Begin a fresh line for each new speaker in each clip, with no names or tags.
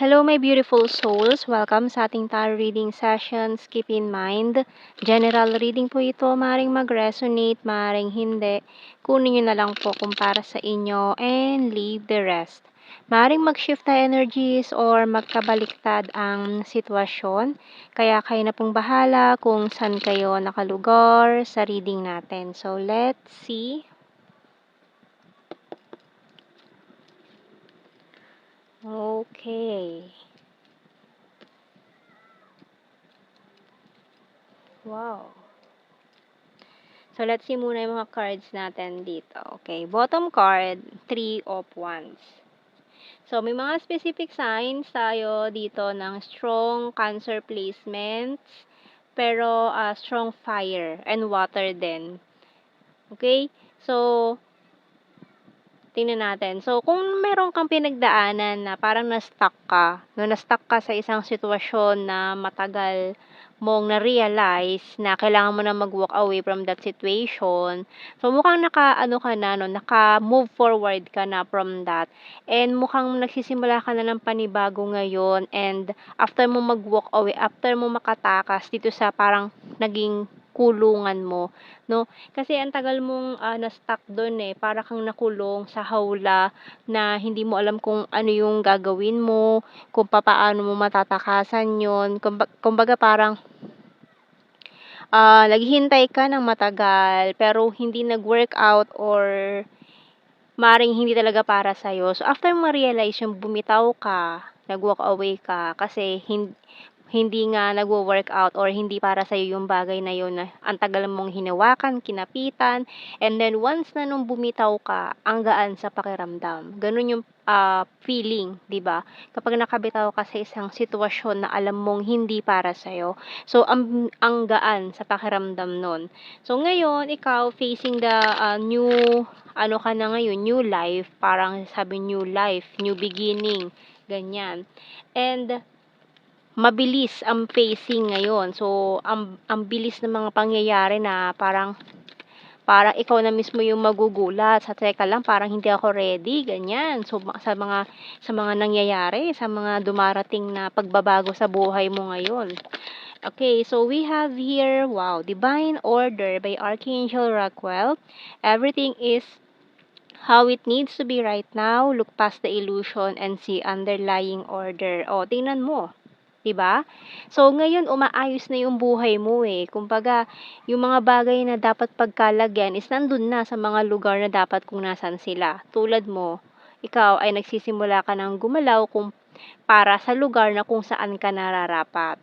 Hello, my beautiful souls. Welcome sa ating tarot reading sessions. Keep in mind, general reading po ito. Maring mag-resonate, maring hindi. Kunin nyo na lang po kung para sa inyo and leave the rest. Maring mag-shift na energies or magkabaliktad ang sitwasyon. Kaya kayo na pong bahala kung saan kayo nakalugar sa reading natin. So, let's see. Okay. Wow. So, let's see muna yung mga cards natin dito. Okay, bottom card, Three of Wands. So, may mga specific signs tayo dito ng strong Cancer placements, pero strong fire and water din. Okay? So, tingnan natin. So, kung meron kang pinagdaanan na parang na-stuck ka, no, na-stuck ka sa isang sitwasyon na matagal mong na-realize na kailangan mo na mag-walk away from that situation. So, mukhang naka-ano ka na, no, naka-move forward ka na from that. And mukhang nagsisimula ka na ng panibago ngayon. And after mo mag-walk away, after mo makatakas dito sa parang naging kulungan mo, no? Kasi ang tagal mong na-stuck doon para kang nakulong sa hawla na hindi mo alam kung ano yung gagawin mo, kung papaano mo matatakasan yun. Kumbaga parang naghihintay ka ng matagal pero hindi nag-workout or maring hindi talaga para sa'yo. So, after mo realize yung bumitaw ka, nag-walk away ka kasi hindi nga nagwo-workout or hindi para sa'yo yung bagay na yun na ang tagal mong hinawakan, kinapitan, and then once na nung bumitaw ka, ang gaan sa pakiramdam. Ganun yung feeling, 'di ba? Kapag nakabitaw ka sa isang sitwasyon na alam mong hindi para sa'yo. So, ang gaan sa pakiramdam nun. So, ngayon, ikaw facing the new, ano ka na ngayon, new life, parang sabi new life, new beginning, ganyan. And mabilis ang pacing ngayon. So, ang bilis ng mga pangyayari na parang ikaw na mismo yung magugulat. Sa teka lang, parang hindi ako ready, ganyan. So, sa mga nangyayari, sa mga dumarating na pagbabago sa buhay mo ngayon. Okay, so we have here, wow, Divine Order by Archangel Raquel. Everything is how it needs to be right now. Look past the illusion and see underlying order. O, tingnan mo. 'Di ba? So, ngayon umaayos na yung buhay mo Kumbaga, yung mga bagay na dapat pagkalagyan is nandun na sa mga lugar na dapat kung nasan sila. Tulad mo, ikaw ay nagsisimula ka ng gumalaw kung para sa lugar na kung saan ka nararapat.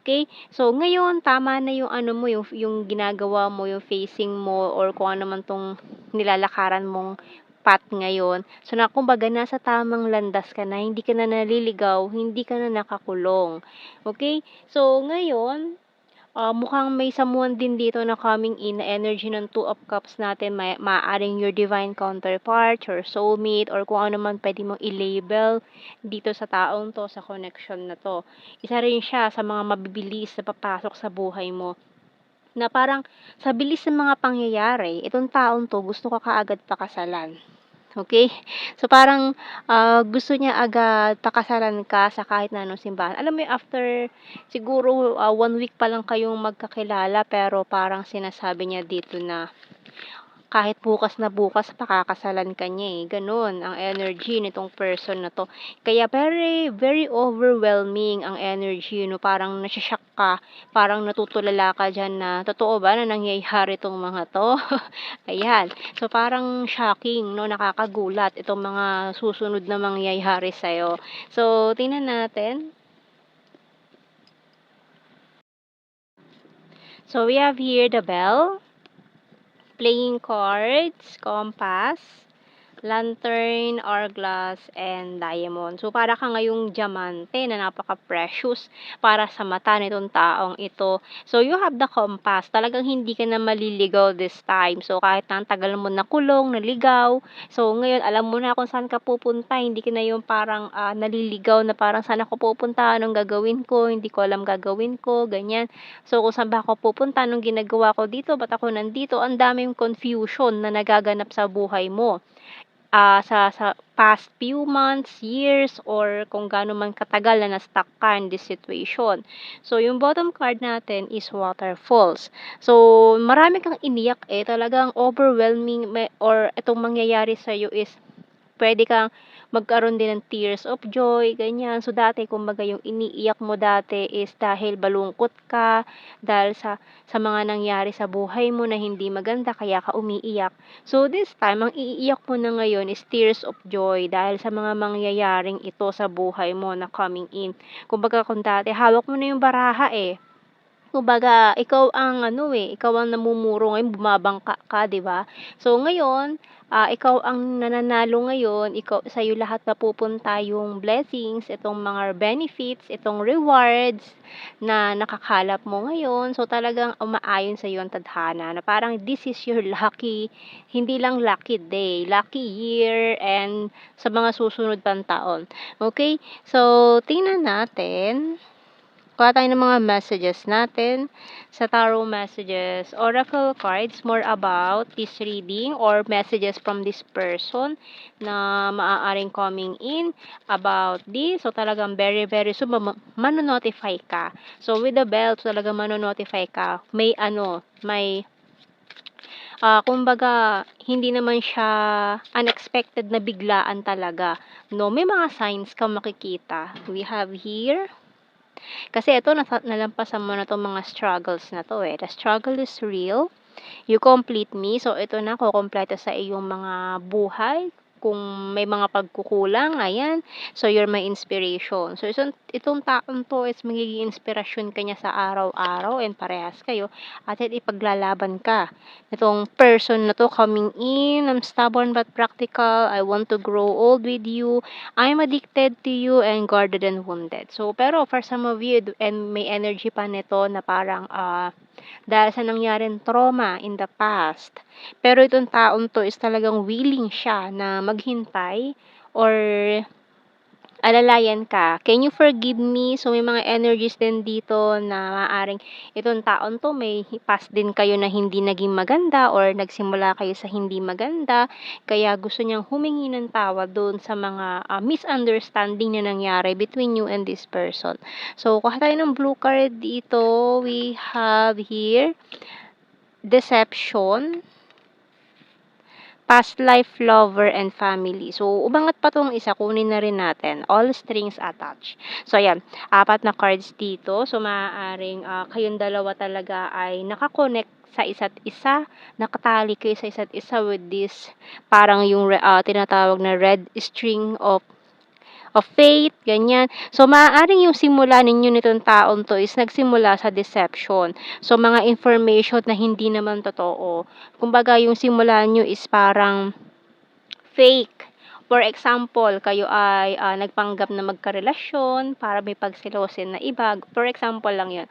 Okay? So, ngayon tama na yung ano mo, yung ginagawa mo, yung facing mo or kung ano man tong nilalakaran mong path ngayon. So, kumbaga nasa tamang landas ka na, hindi ka na naliligaw, hindi ka na nakakulong. Okay? So, ngayon, mukhang may someone din dito na coming in na energy ng Two of Cups natin. Maaaring your divine counterpart, your soulmate, or kung ano man pwede mong i-label dito sa taong to, sa connection na to. Isa rin siya sa mga mabibilis na papasok sa buhay mo na parang sa bilis ng mga pangyayari, itong taong to gusto ka kaagad pakasalan. Okay? So, parang gusto niya agad pakasalan ka sa kahit na anong simbahan. Alam mo yung after siguro 1 week pa lang kayong magkakilala pero parang sinasabi niya dito na kahit bukas na bukas pakakasalan ka niya Gano'n ang energy nitong person na 'to. Kaya very, very overwhelming ang energy parang nasho-shock ka, parang natutulala ka diyan na, "Totoo ba na nangyayari 'tong mga 'to?" Ayan. So, parang shocking nakakagulat itong mga susunod na mangyayari sa'yo. So, tingnan natin. So, we have here the bell, playing cards, compass, lantern, hourglass, and diamond. So, para ka ngayong diamante na napaka-precious para sa mata nitong taong ito. So, you have the compass. Talagang hindi ka na maliligaw this time. So, kahit na ang tagal mo nakulong, naligaw. So, ngayon, alam mo na kung saan ka pupunta. Hindi ka na yung parang naliligaw na parang saan ako pupunta, anong gagawin ko, hindi ko alam gagawin ko, ganyan. So, kung saan ba ako pupunta, anong ginagawa ko dito, ba't ako nandito, ang daming confusion na nagaganap sa buhay mo. sa past few months, years, or kung gaano man katagal na na-stuck ka in this situation. So, yung bottom card natin is waterfalls. So, marami kang iniyak talagang overwhelming or itong mangyayari sa'yo is puwede kang magkaroon din ng tears of joy, ganyan. So, dati kumbaga yung iniiyak mo dati is dahil malungkot ka, dahil sa mga nangyari sa buhay mo na hindi maganda kaya ka umiiyak. So, this time ang iiyak mo na ngayon is tears of joy dahil sa mga mangyayaring ito sa buhay mo na coming in. Kumbaga kung dati hawak mo na yung baraha, kumbaga ikaw ang ikaw ang namumuro ngayon, bumabangka ka, 'di ba? So ngayon, ikaw ang nananalo ngayon, ikaw sa'yo lahat napupunta yung blessings, itong mga benefits, itong rewards na nakakalap mo ngayon. So talagang umaayon sa'yo ang tadhana na parang this is your lucky, hindi lang lucky day, lucky year and sa mga susunod pang taon. Okay? So tingnan natin. Kuha tayo ng mga messages natin sa tarot messages, oracle cards, more about this reading or messages from this person na maaaring coming in about this. So, talagang very, very soon, manonotify ka. So, with the bell, talagang manonotify ka. May kumbaga, hindi naman siya unexpected na biglaan talaga. No, may mga signs kang makikita. We have here, kasi ito nalampasan mo na 'tong mga struggles na 'to, The struggle is real. You complete me. So, ito na kukumpleto sa iyong mga buhay. Kung may mga pagkukulang, ayan. So, you're my inspiration. So, itong taong 'to is magiging inspirasyon ka niya sa araw-araw and parehas kayo at ipaglalaban ka. Itong person na 'to coming in, I'm stubborn but practical. I want to grow old with you. I'm addicted to you and guarded and wounded. So, pero for some of you, and may energy pa nito na parang, dahil sa nangyaring trauma in the past. Pero itong taong 'to is talagang willing siya na maghintay or alalayan ka. Can you forgive me? So, may mga energies din dito na maaaring itong taon 'to may past din kayo na hindi naging maganda or nagsimula kayo sa hindi maganda, kaya gusto niyang humingi ng tawad doon sa mga, misunderstanding na nangyari between you and this person. So, kuha tayo ng blue card dito. We have here, deception, past life, lover, and family. So, umangat pa 'tong isa, kunin na rin natin, all strings attached. So, ayan, 4 na cards dito. So, maaaring, kayong dalawa talaga ay naka-connect sa isa't isa, nakatali kayo sa isa't isa with this parang yung tinatawag na red string of faith, ganyan. So, maaaring yung simula ninyo nitong taon 'to is nagsimula sa deception. So, mga information na hindi naman totoo. Kumbaga, yung simula niyo is parang fake. For example, kayo ay nagpanggap na magkarelasyon para may pagselosin na iba. For example lang yun.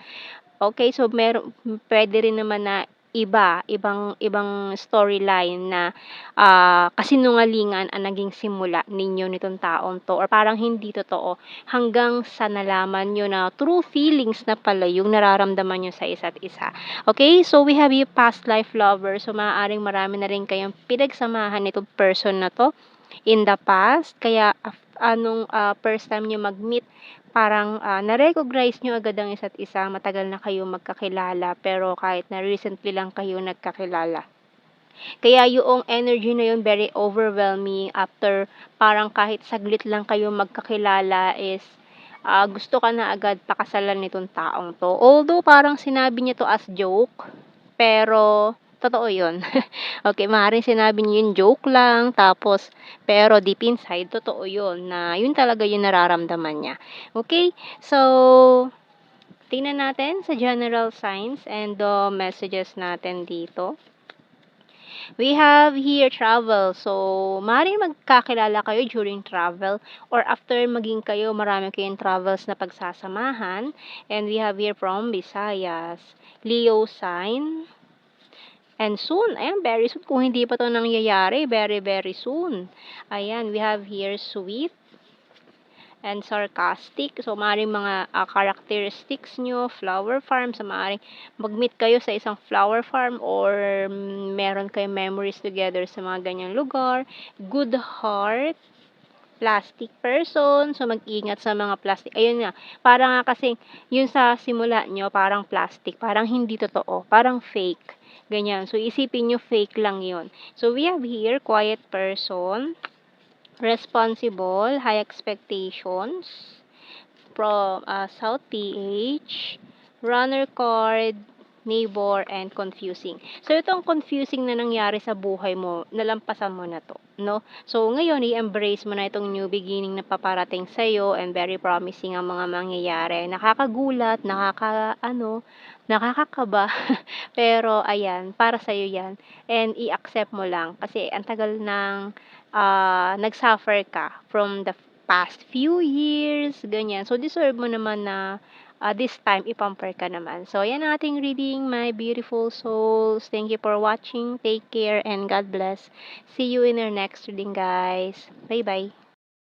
Okay, so pwede rin naman na ibang storyline na kasinungalingan ang naging simula ninyo nitong taong 'to or parang hindi totoo hanggang sa nalaman niyo na true feelings na pala yung nararamdaman niyo sa isa't isa. Okay, so we have you past life lover. So, maaaring marami na rin kayong pinagsamahan nitong person na 'to in the past. Kaya first time niyo mag-meet, parang, na-recognize niyo agad ang isa't isa, matagal na kayong magkakilala pero kahit na recently lang kayo nagkakilala. Kaya yung energy na yun very overwhelming after parang kahit saglit lang kayo magkakilala is, gusto ka na agad pakasalan nitong taong 'to. Although parang sinabi niya 'to as joke, pero totoo yun. Okay, maaaring sinabi niya yun joke lang tapos pero deep inside totoo yun na yun talaga yung nararamdaman niya. Okay, so tingnan natin sa general signs and the messages natin dito. We have here travel. So, maaaring magkakilala kayo during travel or after maging kayo, marami kayong travels na pagsasamahan. And we have here from Visayas, Leo sign. And soon, ayan, very soon. Kung hindi pa 'to nangyayari, very, very soon. Ayan, we have here sweet and sarcastic. So, maaaring mga characteristics nyo, flower farm. So, maaaring mag-meet kayo sa isang flower farm or meron kayong memories together sa mga ganyang lugar. Good heart, plastic person. So, mag-ingat sa mga plastic. Ayun nga, parang nga kasi yun sa simula nyo, parang plastic, parang hindi totoo, parang fake. Ganyan. So, isipin nyo fake lang yun. So, we have here, quiet person, responsible, high expectations, from South PH, runner card, neighbor, and confusing. So, itong confusing na nangyari sa buhay mo, nalampasan mo na to, no? So, ngayon, i-embrace mo na itong new beginning na paparating sa'yo and very promising ang mga mangyayari. Nakakagulat, nakakakaba, pero ayan, para sa'yo yan. And i-accept mo lang kasi ang tagal ng nag-suffer ka from the past few years, ganyan. So, deserve mo naman na this time, ipamper ka naman. So, yan ang ating reading, my beautiful souls. Thank you for watching. Take care and God bless. See you in our next reading, guys. Bye-bye.